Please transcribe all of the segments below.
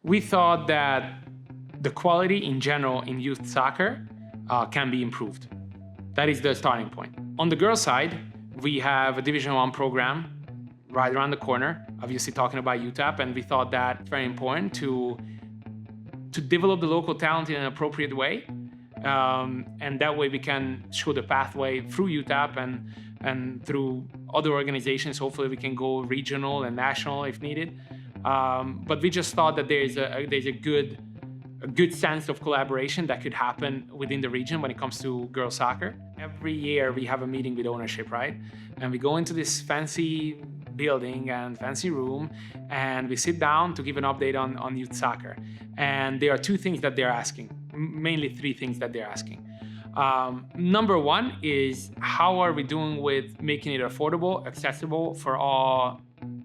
We thought that the quality in general in youth soccer can be improved. That is the starting point. On the girls' side, we have a Division I program right around the corner, obviously talking about UTAP, and we thought that it's very important to develop the local talent in an appropriate way. And that way we can show the pathway through UTAP and through other organizations. Hopefully we can go regional and national if needed. But we just thought that there's a good sense of collaboration that could happen within the region when it comes to girls soccer. Every year we have a meeting with ownership, right? And we go into this fancy building and fancy room, and we sit down to give an update on youth soccer. And there are two things that they're asking, mainly three things that they're asking. Number one is, how are we doing with making it affordable, accessible for all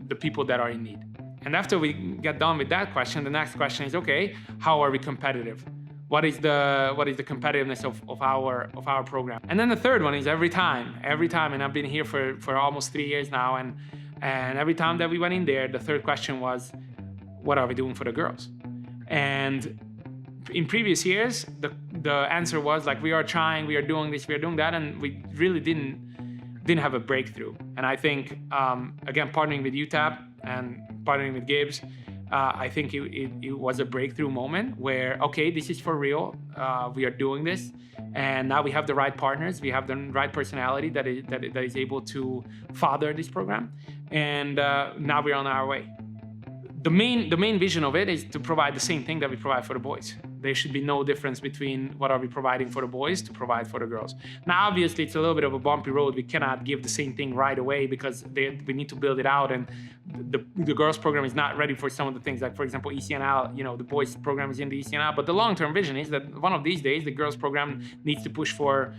the people that are in need? And after we get done with that question, the next question is, okay, how are we competitive? What is the competitiveness of our program? And then the third one is every time, and I've been here for almost 3 years now, and every time that we went in there, the third question was, what are we doing for the girls? And in previous years, the answer was like, we are trying, we are doing this, we are doing that, and we really didn't have a breakthrough. And I think, again, partnering with UTAP and partnering with Gibbs, I think it was a breakthrough moment where, okay, this is for real, we are doing this, and now we have the right partners, we have the right personality that is able to father this program, and now we're on our way. The main vision of it is to provide the same thing that we provide for the boys. There should be no difference between what are we providing for the boys to provide for the girls. Now, obviously, it's a little bit of a bumpy road. We cannot give the same thing right away because we need to build it out, and the girls program is not ready for some of the things, like, for example, ECNL, the boys program is in the ECNL, but the long-term vision is that one of these days, the girls program needs to push for,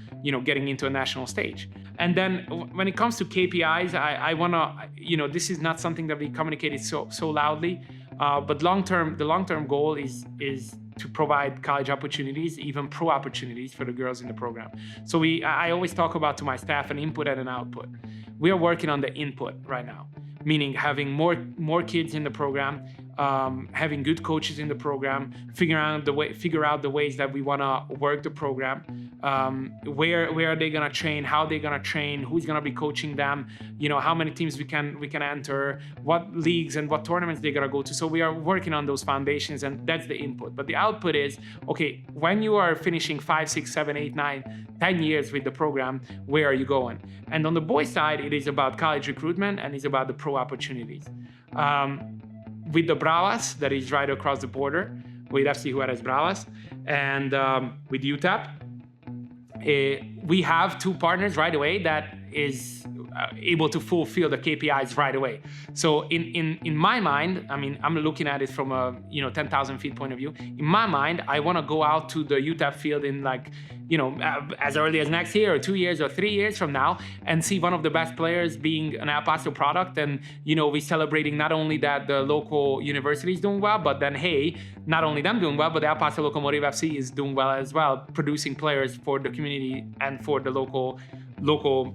getting into a national stage. And then when it comes to KPIs, I wanna, this is not something that we communicated so loudly, but the long-term goal is to provide college opportunities, even pro opportunities for the girls in the program. So I always talk about to my staff an input and an output. We are working on the input right now, meaning having more kids in the program, having good coaches in the program, figure out the ways that we want to work the program, where are they gonna train, how they're gonna train, who's gonna be coaching them, how many teams we can enter, what leagues and what tournaments they're gonna go to. So we are working on those foundations, and that's the input. But the output is, okay, when you are finishing 5, 6, 7, 8, 9, 10 years with the program, where are you going? And on the boys' side, it is about college recruitment and it's about the pro opportunities. With the Bravas, that is right across the border, with FC Juarez Bravas, and with UTAP, we have two partners right away that is able to fulfill the KPIs right away. So in my mind, I mean, I'm looking at it from a 10,000 feet point of view. In my mind, I want to go out to the UTAP field in as early as next year or 2 years or 3 years from now, and see one of the best players being an El Paso product, and we celebrating not only that the local university is doing well, but then hey, not only them doing well, but the El Paso Locomotive FC is doing well as well, producing players for the community and for the local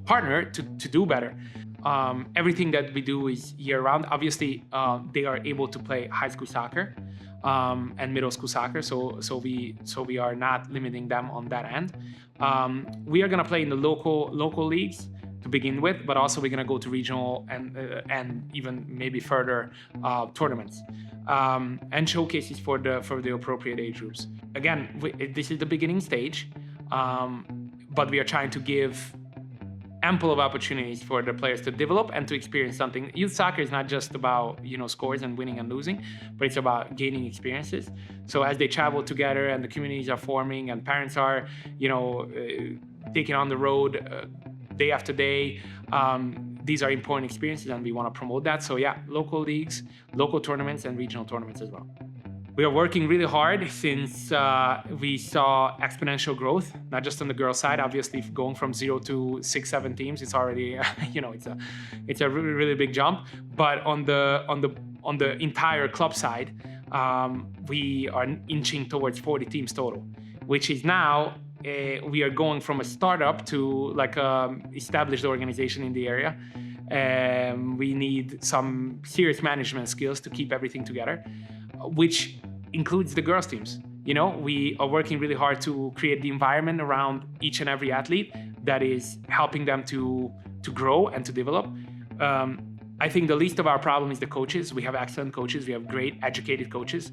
partner to do better. Everything that we do is year-round. Obviously, they are able to play high school soccer and middle school soccer, so we are not limiting them on that end. We are gonna play in the local leagues to begin with, but also we're gonna go to regional and even maybe further tournaments and showcases for the appropriate age groups. Again, this is the beginning stage, but we are trying to give ample of opportunities for the players to develop and to experience something. Youth soccer is not just about scores and winning and losing, but it's about gaining experiences. So as they travel together and the communities are forming and parents are taking on the road day after day, these are important experiences, and we want to promote that. So yeah, local leagues, local tournaments, and regional tournaments as well. We are working really hard since we saw exponential growth, not just on the girls' side. Obviously, going from 0 to 6, 7 teams, it's already, it's a really, really big jump. But on the entire club side, we are inching towards 40 teams total, which is now we are going from a startup to like a established organization in the area. We need some serious management skills to keep everything together, which includes the girls teams. You know, we are working really hard to create the environment around each and every athlete that is helping them to grow and to develop. I think the least of our problem is the coaches. We have excellent coaches. We have great educated coaches.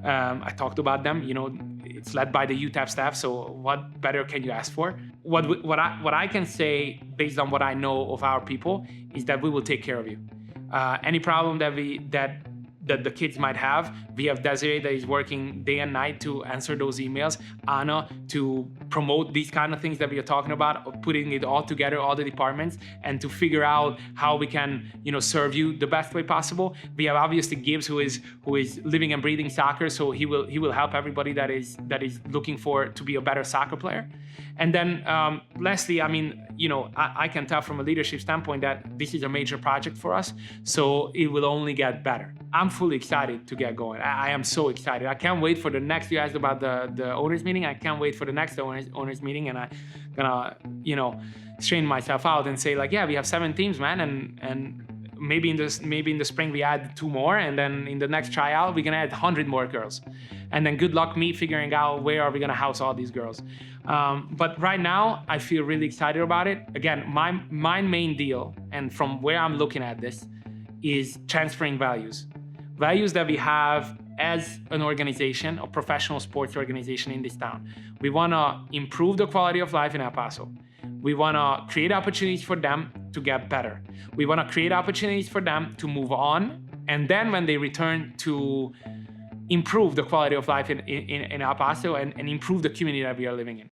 I talked about them. You know, it's led by the UTEP staff. So what better can you ask for? What I can say based on what I know of our people is that we will take care of you. Any problem that the kids might have, we have Desiree that is working day and night to answer those emails, Anna to promote these kind of things that we are talking about, putting it all together, all the departments, and to figure out how we can, you know, serve you the best way possible. We have obviously Gibbs who is living and breathing soccer, so he will help everybody that is looking to be a better soccer player. And then lastly, I mean, you know, I can tell from a leadership standpoint that this is a major project for us, so it will only get better. I'm fully excited to get going. I am so excited. I can't wait for the next, you asked about the owners meeting. I can't wait for the next owners meeting, and I'm gonna, you know, strain myself out and say like, yeah, we have 7 teams, man, and maybe in the spring we add 2 more, and then in the next tryout we're gonna add 100 more girls, and then good luck me figuring out where are we gonna house all these girls. But right now I feel really excited about it. Again, my main deal, and from where I'm looking at this, is transferring values that we have as an organization, a professional sports organization in this town. We want to improve the quality of life in El Paso. We want to create opportunities for them to get better. We want to create opportunities for them to move on, and then when they return, to improve the quality of life in El Paso and improve the community that we are living in.